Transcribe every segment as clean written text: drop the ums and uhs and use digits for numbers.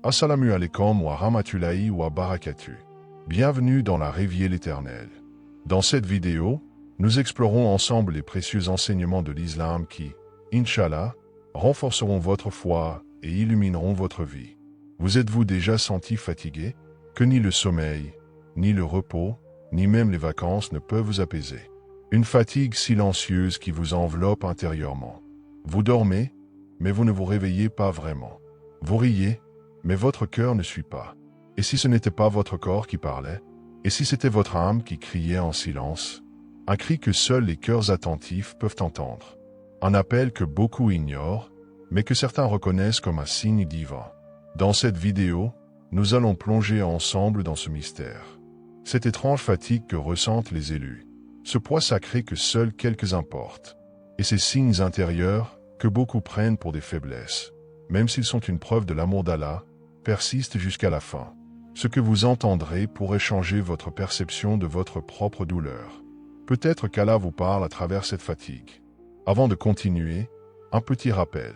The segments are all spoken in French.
Assalamu alaikum wa rahmatullahi wa barakatuh. Bienvenue dans la Rivière l'Éternel. Dans cette vidéo, nous explorons ensemble les précieux enseignements de l'islam qui, Inch'Allah, renforceront votre foi et illumineront votre vie. Vous êtes-vous déjà senti fatigué, que ni le sommeil, ni le repos, ni même les vacances ne peuvent vous apaiser? Une fatigue silencieuse qui vous enveloppe intérieurement. Vous dormez, mais vous ne vous réveillez pas vraiment. Vous riez, mais votre cœur ne suit pas. Et si ce n'était pas votre corps qui parlait? Et si c'était votre âme qui criait en silence? Un cri que seuls les cœurs attentifs peuvent entendre. Un appel que beaucoup ignorent, mais que certains reconnaissent comme un signe divin. Dans cette vidéo, nous allons plonger ensemble dans ce mystère. Cette étrange fatigue que ressentent les élus. Ce poids sacré que seuls quelques-uns portent. Et ces signes intérieurs que beaucoup prennent pour des faiblesses, même s'ils sont une preuve de l'amour d'Allah, persistent jusqu'à la fin. Ce que vous entendrez pourrait changer votre perception de votre propre douleur. Peut-être qu'Allah vous parle à travers cette fatigue. Avant de continuer, un petit rappel.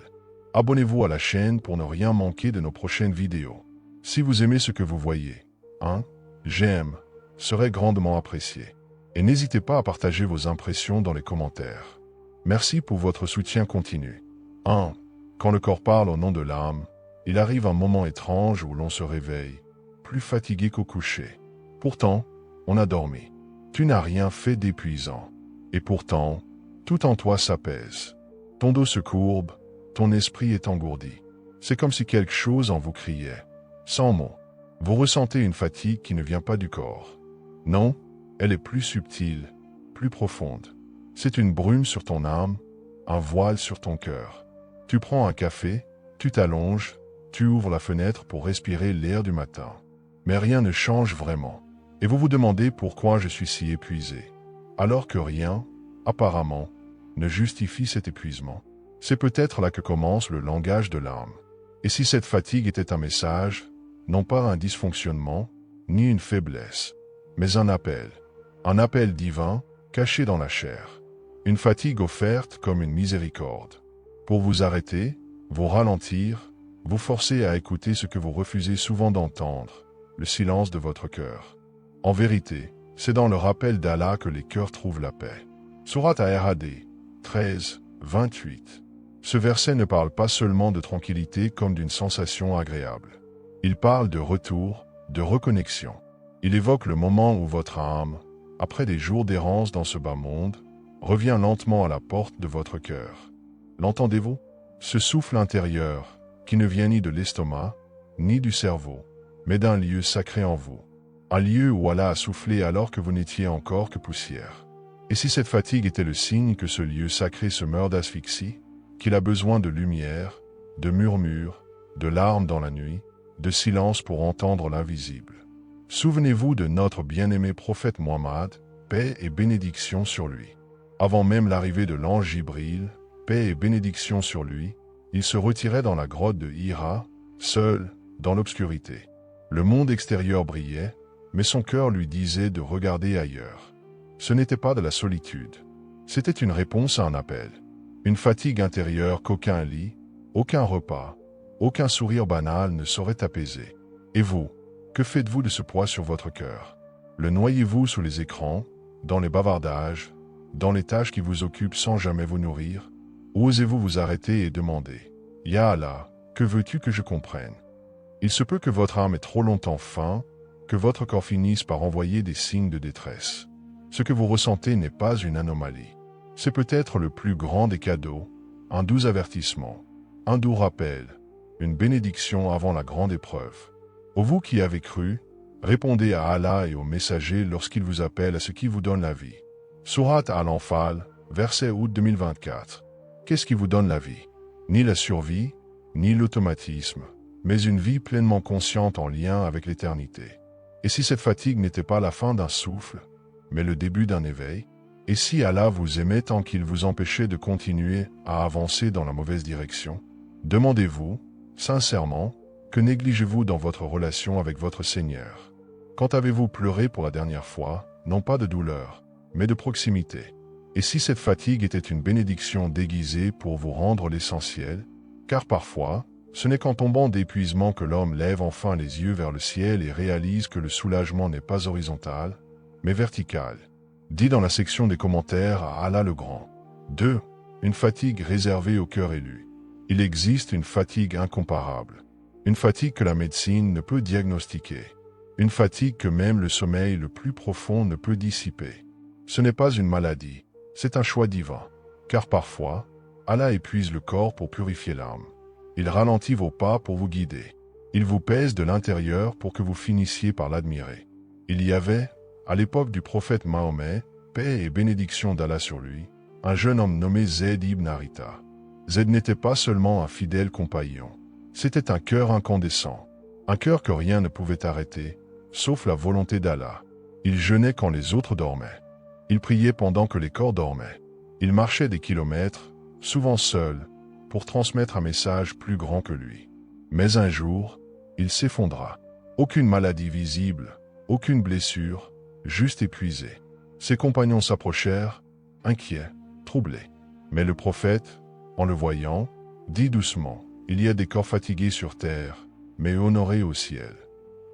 Abonnez-vous à la chaîne pour ne rien manquer de nos prochaines vidéos. Si vous aimez ce que vous voyez, un j'aime serait grandement apprécié. Et n'hésitez pas à partager vos impressions dans les commentaires. Merci pour votre soutien continu. 1. Quand le corps parle au nom de l'âme, il arrive un moment étrange où l'on se réveille, plus fatigué qu'au coucher. Pourtant, on a dormi. Tu n'as rien fait d'épuisant. Et pourtant, tout en toi s'apaise. Ton dos se courbe, ton esprit est engourdi. C'est comme si quelque chose en vous criait. Sans mots, vous ressentez une fatigue qui ne vient pas du corps. Non, elle est plus subtile, plus profonde. C'est une brume sur ton âme, un voile sur ton cœur. Tu prends un café, tu t'allonges, tu ouvres la fenêtre pour respirer l'air du matin. Mais rien ne change vraiment. Et vous vous demandez pourquoi je suis si épuisé. Alors que rien, apparemment, ne justifie cet épuisement. C'est peut-être là que commence le langage de l'âme. Et si cette fatigue était un message, non pas un dysfonctionnement, ni une faiblesse, mais un appel divin, caché dans la chair. Une fatigue offerte comme une miséricorde. Pour vous arrêter, vous ralentir, vous forcer à écouter ce que vous refusez souvent d'entendre, le silence de votre cœur. En vérité, c'est dans le rappel d'Allah que les cœurs trouvent la paix. Sourate Ar-Ra'd 13, 28. Ce verset ne parle pas seulement de tranquillité comme d'une sensation agréable. Il parle de retour, de reconnexion. Il évoque le moment où votre âme, après des jours d'errance dans ce bas monde, revient lentement à la porte de votre cœur. L'entendez-vous? Ce souffle intérieur, qui ne vient ni de l'estomac, ni du cerveau, mais d'un lieu sacré en vous. Un lieu où Allah a soufflé alors que vous n'étiez encore que poussière. Et si cette fatigue était le signe que ce lieu sacré se meurt d'asphyxie, qu'il a besoin de lumière, de murmures, de larmes dans la nuit, de silence pour entendre l'invisible. Souvenez-vous de notre bien-aimé prophète Muhammad, paix et bénédiction sur lui. Avant même l'arrivée de l'ange Jibril, paix et bénédiction sur lui, il se retirait dans la grotte de Hira, seul, dans l'obscurité. Le monde extérieur brillait, mais son cœur lui disait de regarder ailleurs. Ce n'était pas de la solitude. C'était une réponse à un appel. Une fatigue intérieure qu'aucun lit, aucun repas, aucun sourire banal ne saurait apaiser. Et vous, que faites-vous de ce poids sur votre cœur? Le noyez-vous sous les écrans, dans les bavardages, dans les tâches qui vous occupent sans jamais vous nourrir? Ou osez-vous vous arrêter et demander, « Ya Allah, que veux-tu que je comprenne ?» Il se peut que votre âme ait trop longtemps faim, que votre corps finisse par envoyer des signes de détresse. Ce que vous ressentez n'est pas une anomalie. C'est peut-être le plus grand des cadeaux, un doux avertissement, un doux rappel, une bénédiction avant la grande épreuve. Ô vous qui avez cru, répondez à Allah et aux messagers lorsqu'ils vous appellent à ce qui vous donne la vie. Sourate Al-Anfal, verset août 2024. Qu'est-ce qui vous donne la vie? Ni la survie, ni l'automatisme, mais une vie pleinement consciente en lien avec l'éternité. Et si cette fatigue n'était pas la fin d'un souffle, mais le début d'un éveil? Et si Allah vous aimait tant qu'il vous empêchait de continuer à avancer dans la mauvaise direction? Demandez-vous, sincèrement, que négligez-vous dans votre relation avec votre Seigneur? Quand avez-vous pleuré pour la dernière fois, non pas de douleur, mais de proximité? Et si cette fatigue était une bénédiction déguisée pour vous rendre l'essentiel? Car parfois, Ce n'est qu'en tombant d'épuisement que l'homme lève enfin les yeux vers le ciel et réalise que le soulagement n'est pas horizontal, mais vertical. Dit dans la section des commentaires à Allah le Grand. 2. Une fatigue réservée au cœur élu. Il existe une fatigue incomparable. Une fatigue que la médecine ne peut diagnostiquer. Une fatigue que même le sommeil le plus profond ne peut dissiper. Ce n'est pas une maladie, c'est un choix divin. Car parfois, Allah épuise le corps pour purifier l'âme. Il ralentit vos pas pour vous guider. Il vous pèse de l'intérieur pour que vous finissiez par l'admirer. Il y avait, à l'époque du prophète Mahomet, paix et bénédiction d'Allah sur lui, un jeune homme nommé Zayd ibn Haritha. Zayd n'était pas seulement un fidèle compagnon. C'était un cœur incandescent. Un cœur que rien ne pouvait arrêter, sauf la volonté d'Allah. Il jeûnait quand les autres dormaient. Il priait pendant que les corps dormaient. Il marchait des kilomètres, souvent seul, pour transmettre un message plus grand que lui. Mais un jour, il s'effondra. Aucune maladie visible, aucune blessure, juste épuisé. Ses compagnons s'approchèrent, inquiets, troublés. Mais le prophète, en le voyant, dit doucement, « Il y a des corps fatigués sur terre, mais honorés au ciel. »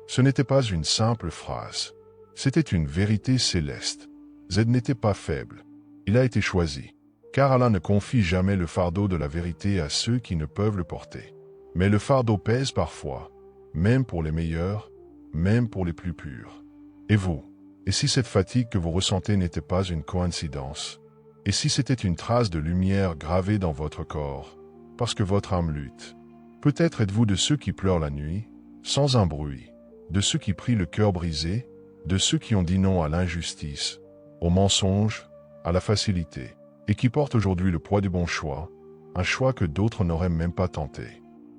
Ce n'était pas une simple phrase. C'était une vérité céleste. Zayd n'était pas faible. Il a été choisi. Car Allah ne confie jamais le fardeau de la vérité à ceux qui ne peuvent le porter. Mais le fardeau pèse parfois, même pour les meilleurs, même pour les plus purs. Et vous? Et si cette fatigue que vous ressentez n'était pas une coïncidence? Et si c'était une trace de lumière gravée dans votre corps, parce que votre âme lutte? Peut-être êtes-vous de ceux qui pleurent la nuit, sans un bruit, de ceux qui prient le cœur brisé, de ceux qui ont dit non à l'injustice, au mensonge, à la facilité, et qui portent aujourd'hui le poids du bon choix, un choix que d'autres n'auraient même pas tenté.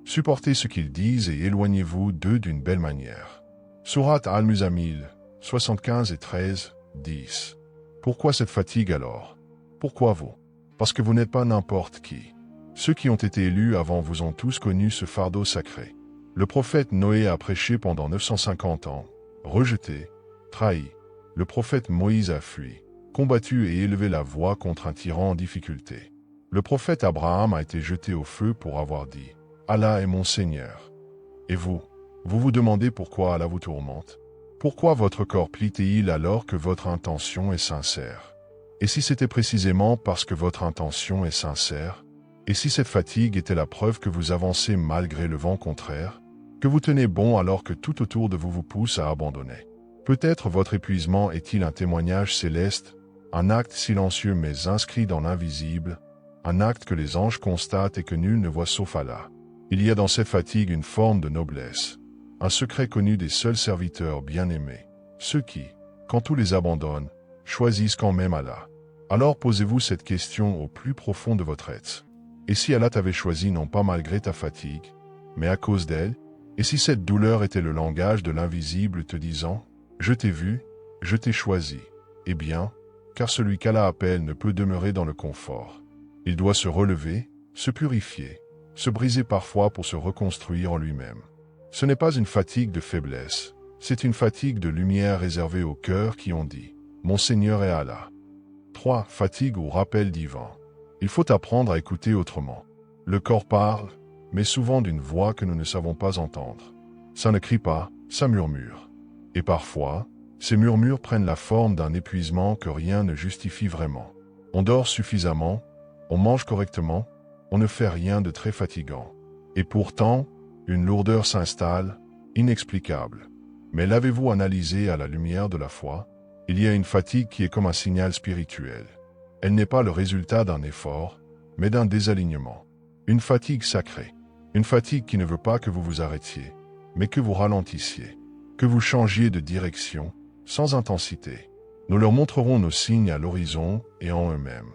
Supportez ce qu'ils disent et éloignez-vous d'eux d'une belle manière. Sourate Al-Muzammil, 75 et 13, 10. Pourquoi cette fatigue alors? Pourquoi vous? Parce que vous n'êtes pas n'importe qui. Ceux qui ont été élus avant vous ont tous connu ce fardeau sacré. Le prophète Noé a prêché pendant 950 ans, rejeté, trahi. Le prophète Moïse a fui, combattu et élevé la voix contre un tyran en difficulté. Le prophète Abraham a été jeté au feu pour avoir dit « Allah est mon Seigneur ». Et vous vous demandez pourquoi Allah vous tourmente? Pourquoi votre corps plie-t-il alors que votre intention est sincère? Et si c'était précisément parce que votre intention est sincère? Et si cette fatigue était la preuve que vous avancez malgré le vent contraire? Que vous tenez bon alors que tout autour de vous vous pousse à abandonner? Peut-être votre épuisement est-il un témoignage céleste, un acte silencieux mais inscrit dans l'invisible, un acte que les anges constatent et que nul ne voit sauf Allah. Il y a dans cette fatigue une forme de noblesse, un secret connu des seuls serviteurs bien-aimés, ceux qui, quand tout les abandonne, choisissent quand même Allah. Alors posez-vous cette question au plus profond de votre être. Et si Allah t'avait choisi non pas malgré ta fatigue, mais à cause d'elle? Et si cette douleur était le langage de l'invisible te disant « Je t'ai vu, je t'ai choisi », eh bien, car celui qu'Allah appelle ne peut demeurer dans le confort. Il doit se relever, se purifier, se briser parfois pour se reconstruire en lui-même. Ce n'est pas une fatigue de faiblesse, c'est une fatigue de lumière réservée aux cœurs qui ont dit « Mon Seigneur est Allah ». 3. Fatigue ou rappel divin. Il faut apprendre à écouter autrement. Le corps parle, mais souvent d'une voix que nous ne savons pas entendre. Ça ne crie pas, ça murmure. Et parfois, ces murmures prennent la forme d'un épuisement que rien ne justifie vraiment. On dort suffisamment, on mange correctement, on ne fait rien de très fatigant. Et pourtant, une lourdeur s'installe, inexplicable. Mais l'avez-vous analysé à la lumière de la foi? Il y a une fatigue qui est comme un signal spirituel. Elle n'est pas le résultat d'un effort, mais d'un désalignement. Une fatigue sacrée. Une fatigue qui ne veut pas que vous vous arrêtiez, mais que vous ralentissiez, que vous changiez de direction, sans intensité. Nous leur montrerons nos signes à l'horizon et en eux-mêmes.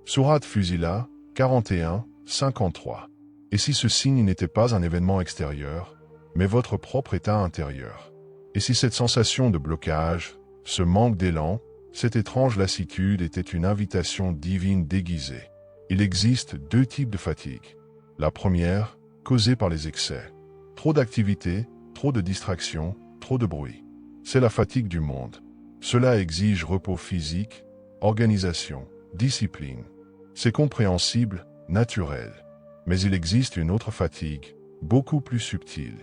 Sourate Fusila, 41, 53. Et si ce signe n'était pas un événement extérieur, mais votre propre état intérieur? Et si cette sensation de blocage, ce manque d'élan, cette étrange lassitude était une invitation divine déguisée? Il existe deux types de fatigue. La première, causée par les excès. Trop d'activité, trop de distractions, trop de bruit. C'est la fatigue du monde. Cela exige repos physique, organisation, discipline. C'est compréhensible, naturel. Mais il existe une autre fatigue, beaucoup plus subtile.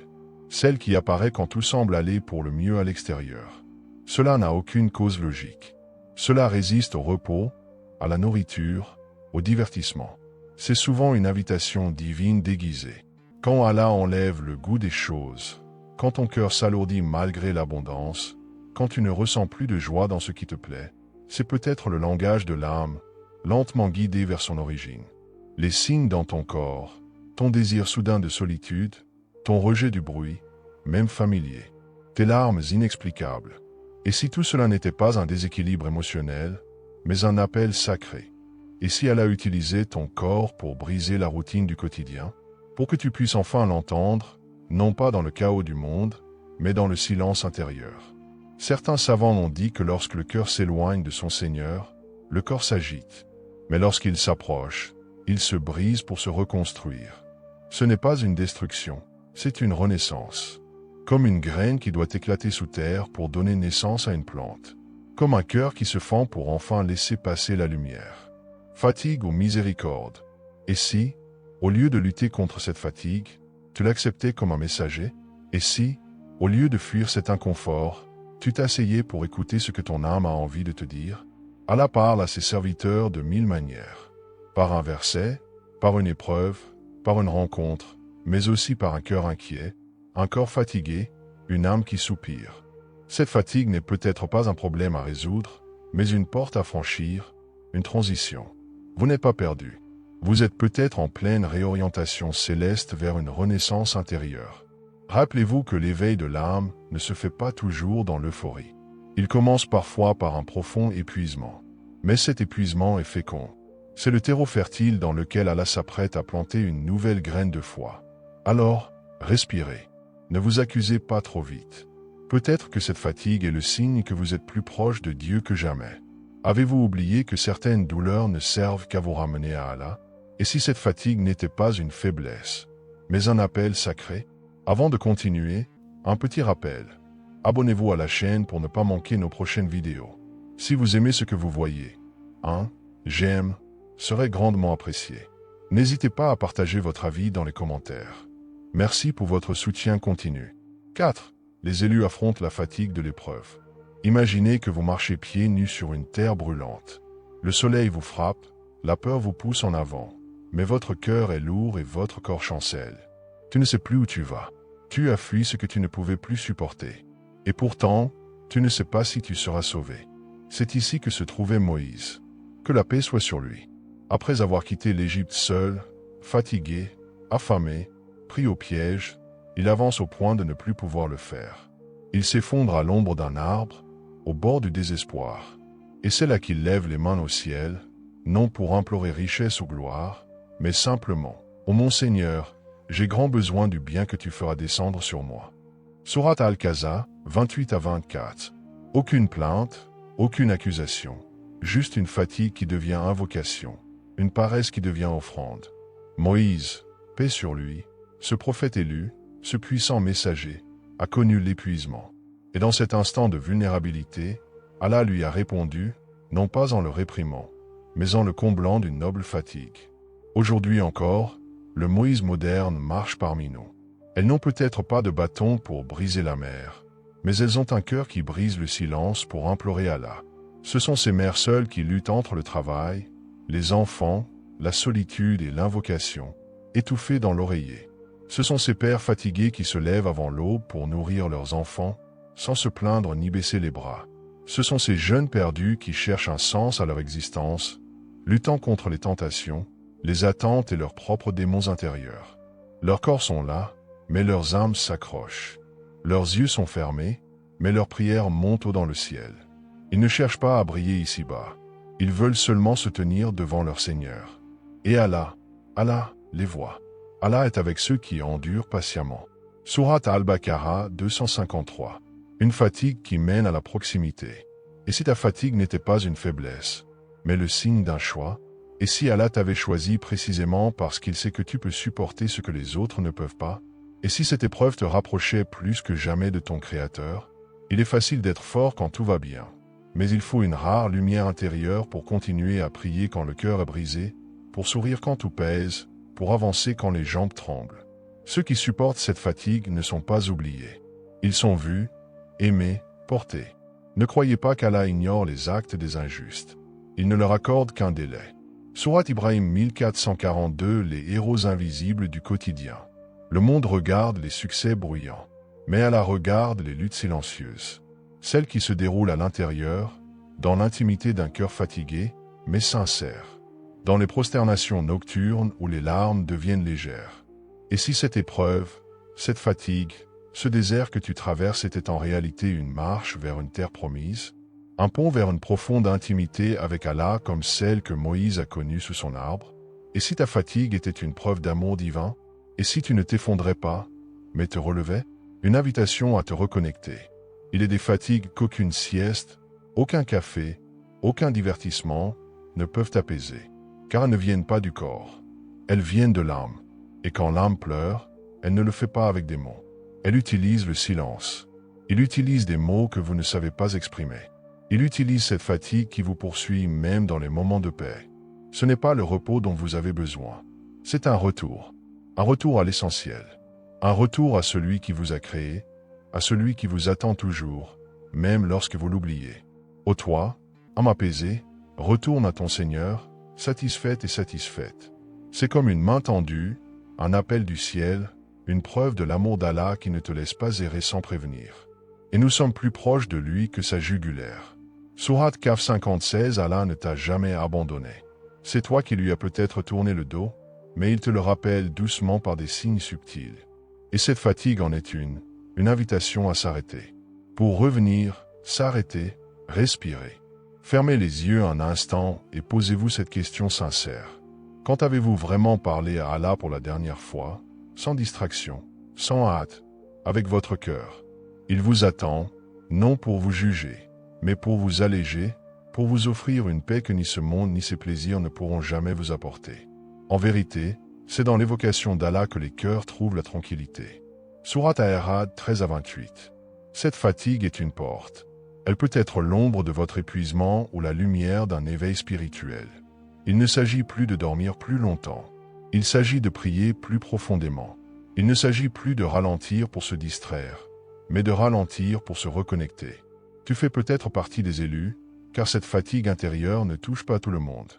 Celle qui apparaît quand tout semble aller pour le mieux à l'extérieur. Cela n'a aucune cause logique. Cela résiste au repos, à la nourriture, au divertissement. C'est souvent une invitation divine déguisée. Quand Allah enlève le goût des choses, quand ton cœur s'alourdit malgré l'abondance, quand tu ne ressens plus de joie dans ce qui te plaît, c'est peut-être le langage de l'âme, lentement guidé vers son origine. Les signes dans ton corps, ton désir soudain de solitude, ton rejet du bruit, même familier, tes larmes inexplicables. Et si tout cela n'était pas un déséquilibre émotionnel, mais un appel sacré? Et si elle a utilisé ton corps pour briser la routine du quotidien, pour que tu puisses enfin l'entendre, non pas dans le chaos du monde, mais dans le silence intérieur? Certains savants ont dit que lorsque le cœur s'éloigne de son Seigneur, le corps s'agite. Mais lorsqu'il s'approche, il se brise pour se reconstruire. Ce n'est pas une destruction, c'est une renaissance. Comme une graine qui doit éclater sous terre pour donner naissance à une plante. Comme un cœur qui se fend pour enfin laisser passer la lumière. Fatigue ou miséricorde? Et si, au lieu de lutter contre cette fatigue, tu l'acceptais comme un messager? Et si, au lieu de fuir cet inconfort, tu t'asseyais pour écouter ce que ton âme a envie de te dire? Allah parle à ses serviteurs de 1000 manières. Par un verset, par une épreuve, par une rencontre, mais aussi par un cœur inquiet, un corps fatigué, une âme qui soupire. Cette fatigue n'est peut-être pas un problème à résoudre, mais une porte à franchir, une transition. Vous n'êtes pas perdu. Vous êtes peut-être en pleine réorientation céleste vers une renaissance intérieure. Rappelez-vous que l'éveil de l'âme ne se fait pas toujours dans l'euphorie. Il commence parfois par un profond épuisement. Mais cet épuisement est fécond. C'est le terreau fertile dans lequel Allah s'apprête à planter une nouvelle graine de foi. Alors, respirez. Ne vous accusez pas trop vite. Peut-être que cette fatigue est le signe que vous êtes plus proche de Dieu que jamais. Avez-vous oublié que certaines douleurs ne servent qu'à vous ramener à Allah? Et si cette fatigue n'était pas une faiblesse, mais un appel sacré? Avant de continuer, un petit rappel. Abonnez-vous à la chaîne pour ne pas manquer nos prochaines vidéos. Si vous aimez ce que vous voyez, un j'aime serait grandement apprécié. N'hésitez pas à partager votre avis dans les commentaires. Merci pour votre soutien continu. 4. Les élus affrontent la fatigue de l'épreuve. Imaginez que vous marchez pieds nus sur une terre brûlante. Le soleil vous frappe, la peur vous pousse en avant, mais votre cœur est lourd et votre corps chancelle. Tu ne sais plus où tu vas. Tu as fui ce que tu ne pouvais plus supporter. Et pourtant, tu ne sais pas si tu seras sauvé. C'est ici que se trouvait Moïse. Que la paix soit sur lui. Après avoir quitté l'Égypte seul, fatigué, affamé, pris au piège, il avance au point de ne plus pouvoir le faire. Il s'effondre à l'ombre d'un arbre, au bord du désespoir. Et c'est là qu'il lève les mains au ciel, non pour implorer richesse ou gloire, mais simplement, « Ô mon Seigneur, j'ai grand besoin du bien que tu feras descendre sur moi. » Sourate Al-Kahf, 28 à 24. Aucune plainte, aucune accusation, juste une fatigue qui devient invocation, une paresse qui devient offrande. Moïse, paix sur lui, ce prophète élu, ce puissant messager, a connu l'épuisement. Et dans cet instant de vulnérabilité, Allah lui a répondu, non pas en le réprimant, mais en le comblant d'une noble fatigue. Aujourd'hui encore, le Moïse moderne marche parmi nous. Elles n'ont peut-être pas de bâton pour briser la mer, mais elles ont un cœur qui brise le silence pour implorer Allah. Ce sont ces mères seules qui luttent entre le travail, les enfants, la solitude et l'invocation, étouffées dans l'oreiller. Ce sont ces pères fatigués qui se lèvent avant l'aube pour nourrir leurs enfants, sans se plaindre ni baisser les bras. Ce sont ces jeunes perdus qui cherchent un sens à leur existence, luttant contre les tentations, les attentes et leurs propres démons intérieurs. Leurs corps sont là, mais leurs âmes s'accrochent. Leurs yeux sont fermés, mais leurs prières montent haut dans le ciel. Ils ne cherchent pas à briller ici-bas. Ils veulent seulement se tenir devant leur Seigneur. Et Allah les voit. Allah est avec ceux qui endurent patiemment. Sourate Al-Baqarah 253. Une fatigue qui mène à la proximité. Et si ta fatigue n'était pas une faiblesse, mais le signe d'un choix? Et si Allah t'avait choisi précisément parce qu'il sait que tu peux supporter ce que les autres ne peuvent pas? Et si cette épreuve te rapprochait plus que jamais de ton Créateur? Il est facile d'être fort quand tout va bien. Mais il faut une rare lumière intérieure pour continuer à prier quand le cœur est brisé, pour sourire quand tout pèse, pour avancer quand les jambes tremblent. Ceux qui supportent cette fatigue ne sont pas oubliés. Ils sont vus, aimés, portés. Ne croyez pas qu'Allah ignore les actes des injustes. Il ne leur accorde qu'un délai. Sourate Ibrahim 1442. Les héros invisibles du quotidien. Le monde regarde les succès bruyants, mais Allah regarde les luttes silencieuses. Celles qui se déroulent à l'intérieur, dans l'intimité d'un cœur fatigué, mais sincère. Dans les prosternations nocturnes où les larmes deviennent légères. Et si cette épreuve, cette fatigue, ce désert que tu traverses était en réalité une marche vers une terre promise, un pont vers une profonde intimité avec Allah comme celle que Moïse a connue sous son arbre, et si ta fatigue était une preuve d'amour divin, et si tu ne t'effondrais pas, mais te relevais, une invitation à te reconnecter. Il est des fatigues qu'aucune sieste, aucun café, aucun divertissement ne peuvent apaiser, car elles ne viennent pas du corps. Elles viennent de l'âme, et quand l'âme pleure, elle ne le fait pas avec des mots. Elle utilise le silence. Il utilise des mots que vous ne savez pas exprimer. Il utilise cette fatigue qui vous poursuit même dans les moments de paix. Ce n'est pas le repos dont vous avez besoin. C'est un retour à l'essentiel. Un retour à celui qui vous a créé, à celui qui vous attend toujours, même lorsque vous l'oubliez. Ô toi, âme apaisée, retourne à ton Seigneur, satisfaite et satisfaite. C'est comme une main tendue, un appel du ciel, une preuve de l'amour d'Allah qui ne te laisse pas errer sans prévenir. Et nous sommes plus proches de lui que sa jugulaire. Sourate Kahf 56. Allah ne t'a jamais abandonné. C'est toi qui lui as peut-être tourné le dos, mais il te le rappelle doucement par des signes subtils. Et cette fatigue en est une invitation à s'arrêter. Pour revenir, s'arrêter, respirer. Fermez les yeux un instant et posez-vous cette question sincère. Quand avez-vous vraiment parlé à Allah pour la dernière fois, sans distraction, sans hâte, avec votre cœur? Il vous attend, non pour vous juger, mais pour vous alléger, pour vous offrir une paix que ni ce monde ni ses plaisirs ne pourront jamais vous apporter. En vérité, c'est dans l'évocation d'Allah que les cœurs trouvent la tranquillité. Sourate Al-Ra'd 13-28. Cette fatigue est une porte. Elle peut être l'ombre de votre épuisement ou la lumière d'un éveil spirituel. Il ne s'agit plus de dormir plus longtemps. Il s'agit de prier plus profondément. Il ne s'agit plus de ralentir pour se distraire, mais de ralentir pour se reconnecter. Tu fais peut-être partie des élus, car cette fatigue intérieure ne touche pas tout le monde.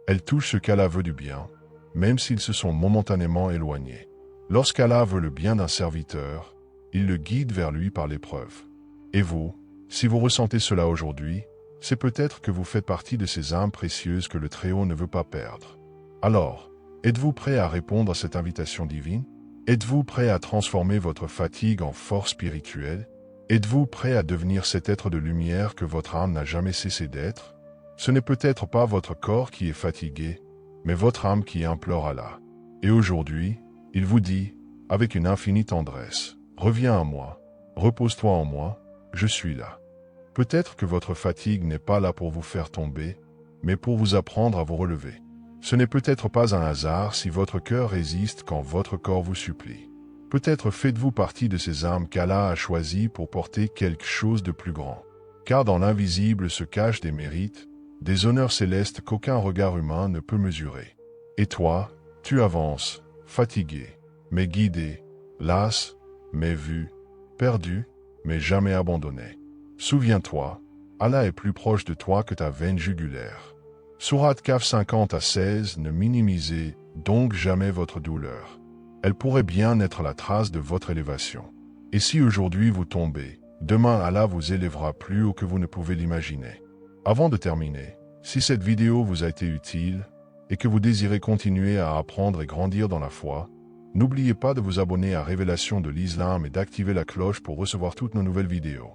Elle touche ceux qu'Allah veut du bien, même s'ils se sont momentanément éloignés. Lorsqu'Allah veut le bien d'un serviteur, il le guide vers lui par l'épreuve. Et vous, si vous ressentez cela aujourd'hui, c'est peut-être que vous faites partie de ces âmes précieuses que le Très-Haut ne veut pas perdre. Alors, êtes-vous prêt à répondre à cette invitation divine? Êtes-vous prêt à transformer votre fatigue en force spirituelle? Êtes-vous prêt à devenir cet être de lumière que votre âme n'a jamais cessé d'être? Ce n'est peut-être pas votre corps qui est fatigué, mais votre âme qui implore Allah. Et aujourd'hui, il vous dit, avec une infinie tendresse, « Reviens à moi, repose-toi en moi, je suis là. » Peut-être que votre fatigue n'est pas là pour vous faire tomber, mais pour vous apprendre à vous relever. Ce n'est peut-être pas un hasard si votre cœur résiste quand votre corps vous supplie. Peut-être faites-vous partie de ces âmes qu'Allah a choisies pour porter quelque chose de plus grand. Car dans l'invisible se cachent des mérites, des honneurs célestes qu'aucun regard humain ne peut mesurer. Et toi, tu avances, fatigué, mais guidé, las, mais vu, perdu, mais jamais abandonné. Souviens-toi, Allah est plus proche de toi que ta veine jugulaire. Sourate Kahf 50-16. Ne minimisez donc jamais votre douleur. Elle pourrait bien être la trace de votre élévation. Et si aujourd'hui vous tombez, demain Allah vous élèvera plus haut que vous ne pouvez l'imaginer. Avant de terminer, si cette vidéo vous a été utile et que vous désirez continuer à apprendre et grandir dans la foi, n'oubliez pas de vous abonner à Révélation de l'Islam et d'activer la cloche pour recevoir toutes nos nouvelles vidéos.